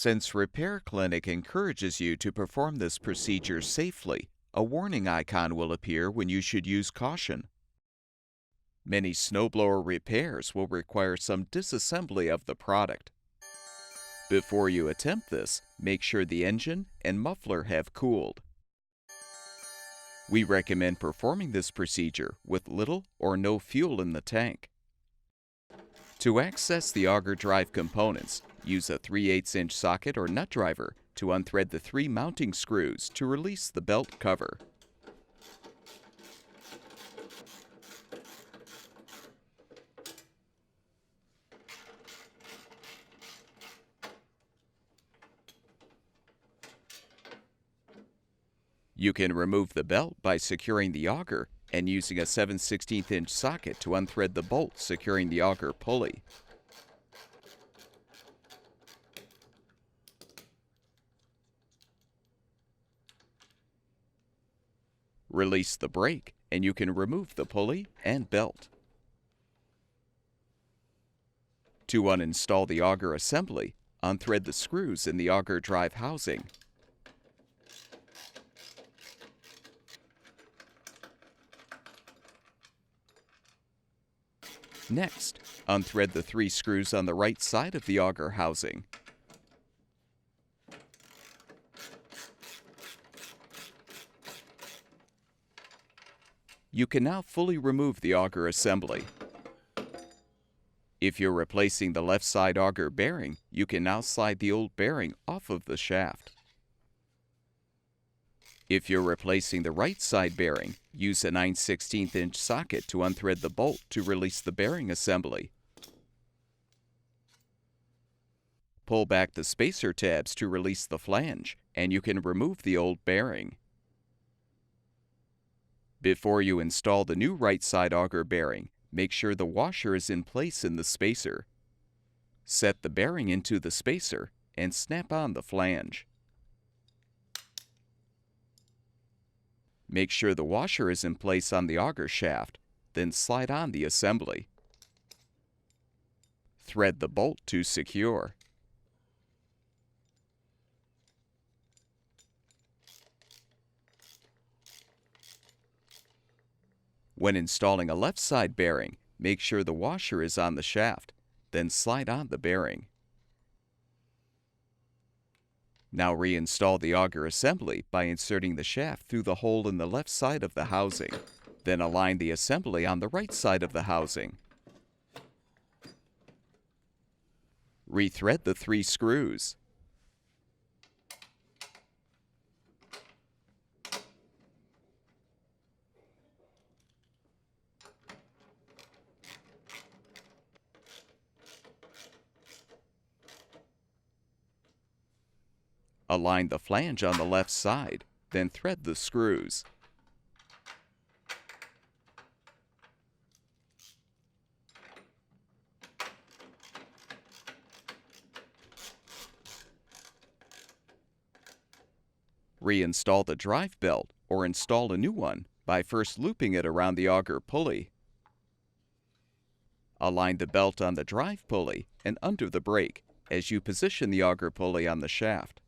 Since Repair Clinic encourages you to perform this procedure safely, a warning icon will appear when you should use caution. Many snowblower repairs will require some disassembly of the product. Before you attempt this, make sure the engine and muffler have cooled. We recommend performing this procedure with little or no fuel in the tank. To access the auger drive components, use a 3/8" socket or nut driver to unthread the 3 mounting screws to release the belt cover. You can remove the belt by securing the auger and using a 7/16" socket to unthread the bolt securing the auger pulley. Release the brake and you can remove the pulley and belt. To uninstall the auger assembly, unthread the screws in the auger drive housing. Next, unthread the 3 screws on the right side of the auger housing. You can now fully remove the auger assembly. If you're replacing the left side auger bearing, you can now slide the old bearing off of the shaft. If you're replacing the right side bearing, use a 9/16" socket to unthread the bolt to release the bearing assembly. Pull back the spacer tabs to release the flange, and you can remove the old bearing. Before you install the new right side auger bearing, make sure the washer is in place in the spacer. Set the bearing into the spacer and snap on the flange. Make sure the washer is in place on the auger shaft, then slide on the assembly. Thread the bolt to secure. When installing a left side bearing, make sure the washer is on the shaft, then slide on the bearing. Now reinstall the auger assembly by inserting the shaft through the hole in the left side of the housing. Then align the assembly on the right side of the housing. Rethread the 3 screws. Align the flange on the left side, then thread the screws. Reinstall the drive belt or install a new one by first looping it around the auger pulley. Align the belt on the drive pulley and under the brake as you position the auger pulley on the shaft.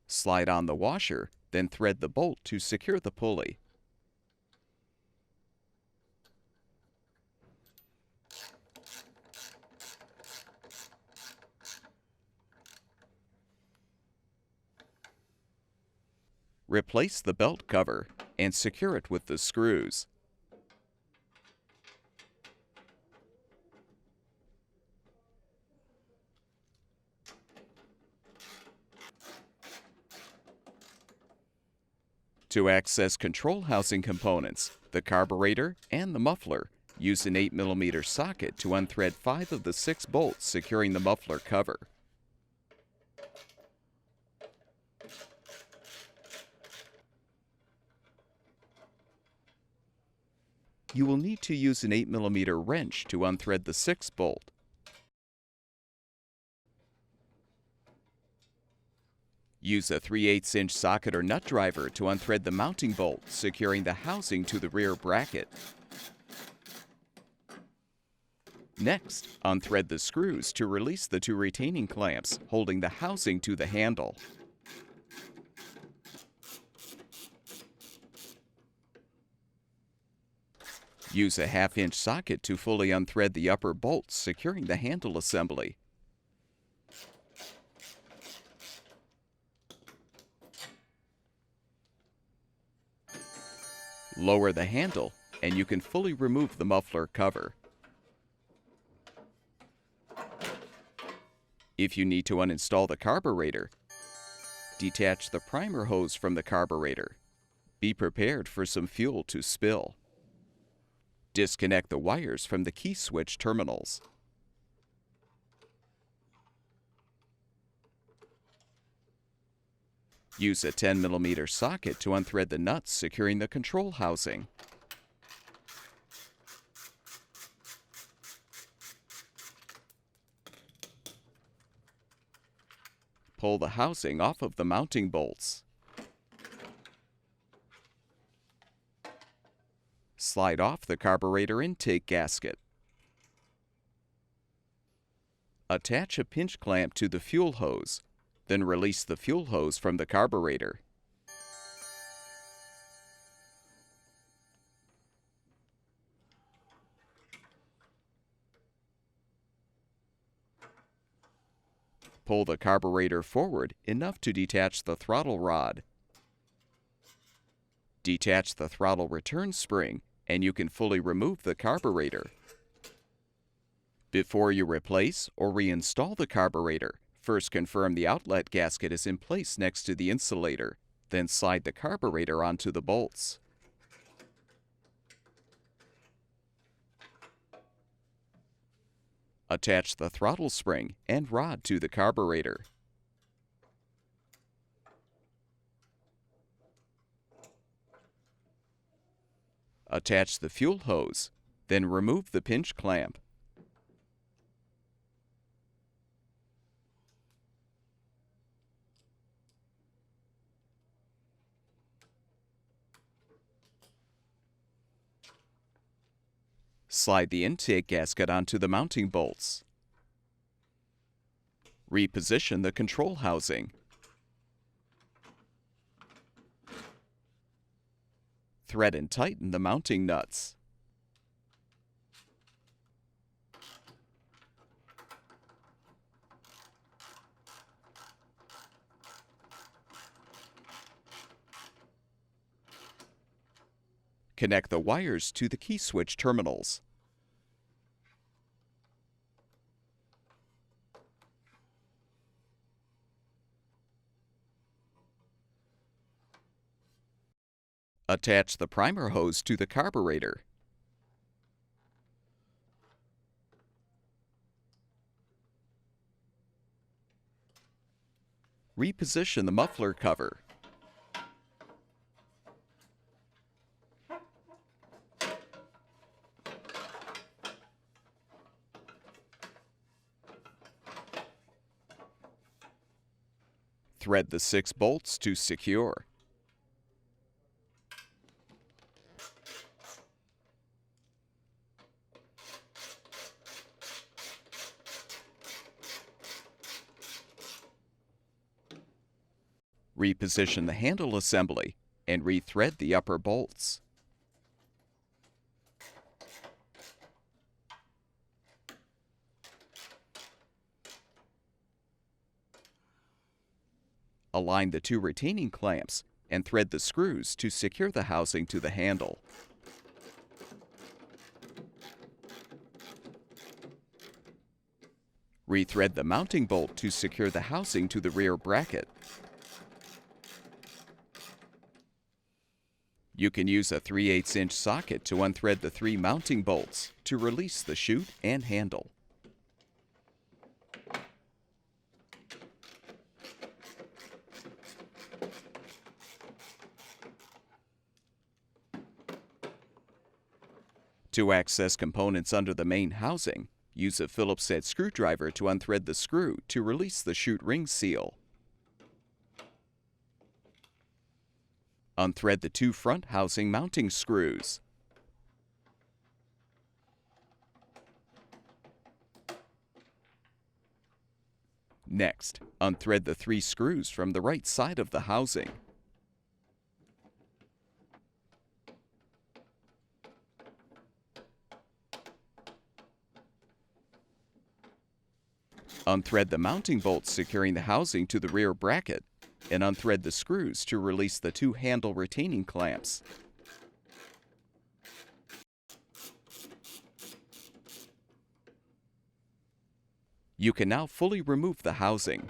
Slide on the washer, then thread the bolt to secure the pulley. Replace the belt cover and secure it with the screws. To access control housing components, the carburetor and the muffler, use an 8mm socket to unthread 5 of the 6 bolts securing the muffler cover. You will need to use an 8mm wrench to unthread the 6th bolt. Use a 3/8" socket or nut driver to unthread the mounting bolt, securing the housing to the rear bracket. Next, unthread the screws to release the two retaining clamps holding the housing to the handle. Use a 1/2-inch socket to fully unthread the upper bolts securing the handle assembly. Lower the handle, and you can fully remove the muffler cover. If you need to uninstall the carburetor, detach the primer hose from the carburetor. Be prepared for some fuel to spill. Disconnect the wires from the key switch terminals. Use a 10mm socket to unthread the nuts securing the control housing. Pull the housing off of the mounting bolts. Slide off the carburetor intake gasket. Attach a pinch clamp to the fuel hose, then release the fuel hose from the carburetor. Pull the carburetor forward enough to detach the throttle rod. Detach the throttle return spring, and you can fully remove the carburetor. Before you replace or reinstall the carburetor, first confirm the outlet gasket is in place next to the insulator, then slide the carburetor onto the bolts. Attach the throttle spring and rod to the carburetor. Attach the fuel hose, then remove the pinch clamp. Slide the intake gasket onto the mounting bolts. Reposition the control housing. Thread and tighten the mounting nuts. Connect the wires to the key switch terminals. Attach the primer hose to the carburetor. Reposition the muffler cover. Thread the 6 bolts to secure. Reposition the handle assembly and rethread the upper bolts. Align the 2 retaining clamps and thread the screws to secure the housing to the handle. Rethread the mounting bolt to secure the housing to the rear bracket. You can use a 3/8-inch socket to unthread the 3 mounting bolts to release the chute and handle. To access components under the main housing, use a Phillips head screwdriver to unthread the screw to release the chute ring seal. Unthread the 2 front housing mounting screws. Next, unthread the 3 screws from the right side of the housing. Unthread the mounting bolts securing the housing to the rear bracket, and unthread the screws to release the 2 handle retaining clamps. You can now fully remove the housing.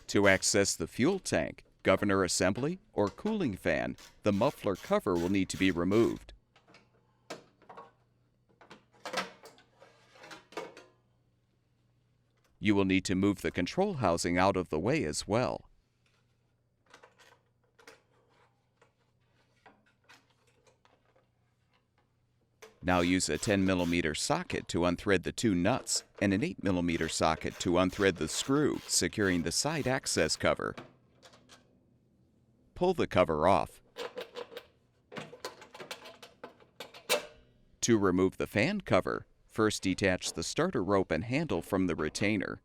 To access the fuel tank, governor assembly, or cooling fan, the muffler cover will need to be removed. You will need to move the control housing out of the way as well. Now use a 10mm socket to unthread the 2 nuts and an 8mm socket to unthread the screw securing the side access cover. Pull the cover off. To remove the fan cover, first detach the starter rope and handle from the retainer.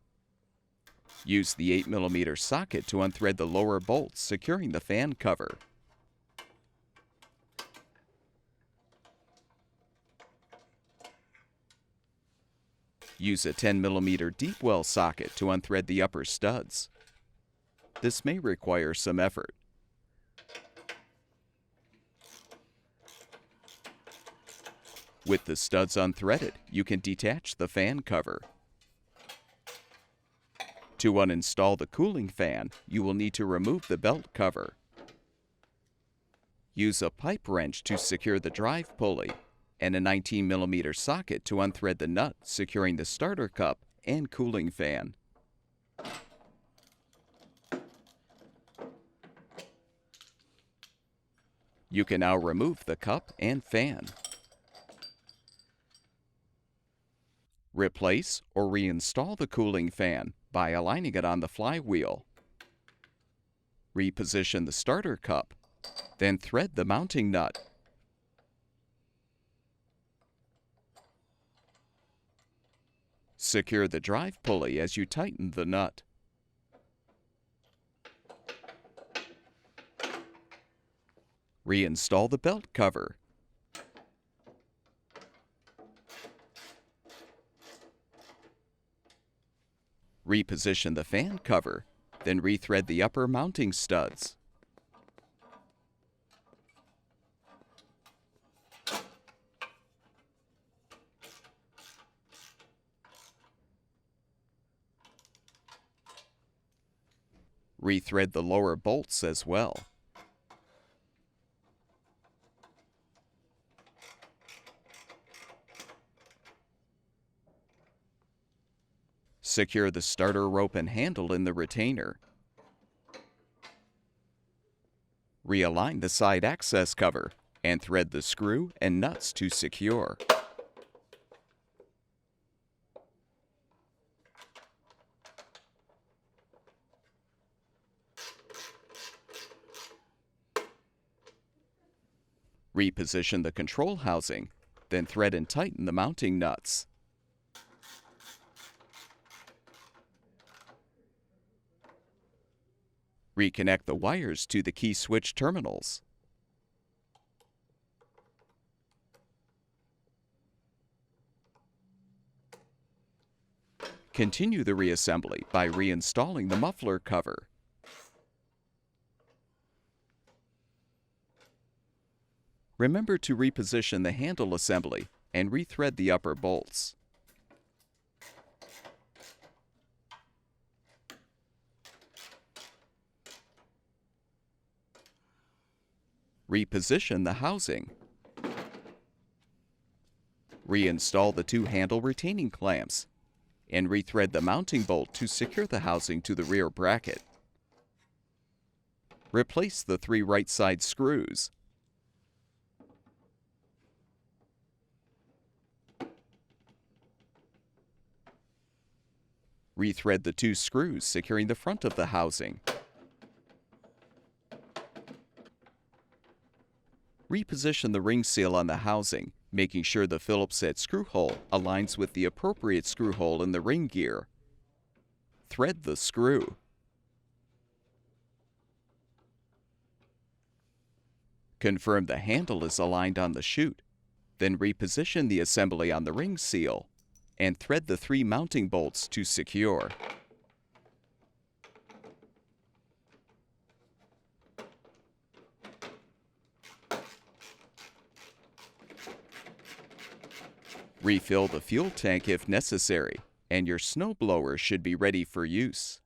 Use the 8mm socket to unthread the lower bolts securing the fan cover. Use a 10mm deep well socket to unthread the upper studs. This may require some effort. With the studs unthreaded, you can detach the fan cover. To uninstall the cooling fan, you will need to remove the belt cover. Use a pipe wrench to secure the drive pulley and a 19mm socket to unthread the nut securing the starter cup and cooling fan. You can now remove the cup and fan. Replace or reinstall the cooling fan by aligning it on the flywheel. Reposition the starter cup, then thread the mounting nut. Secure the drive pulley as you tighten the nut. Reinstall the belt cover. Reposition the fan cover, then rethread the upper mounting studs. Rethread the lower bolts as well. Secure the starter rope and handle in the retainer. Realign the side access cover and thread the screw and nuts to secure. Reposition the control housing, then thread and tighten the mounting nuts. Reconnect the wires to the key switch terminals. Continue the reassembly by reinstalling the muffler cover. Remember to reposition the handle assembly and rethread the upper bolts. Reposition the housing. Reinstall the 2 handle retaining clamps and rethread the mounting bolt to secure the housing to the rear bracket. Replace the 3 right side screws. Rethread the 2 screws securing the front of the housing. Reposition the ring seal on the housing, making sure the Phillips head screw hole aligns with the appropriate screw hole in the ring gear. Thread the screw. Confirm the handle is aligned on the chute. Then reposition the assembly on the ring seal and thread the 3 mounting bolts to secure. Refill the fuel tank if necessary, and your snowblower should be ready for use.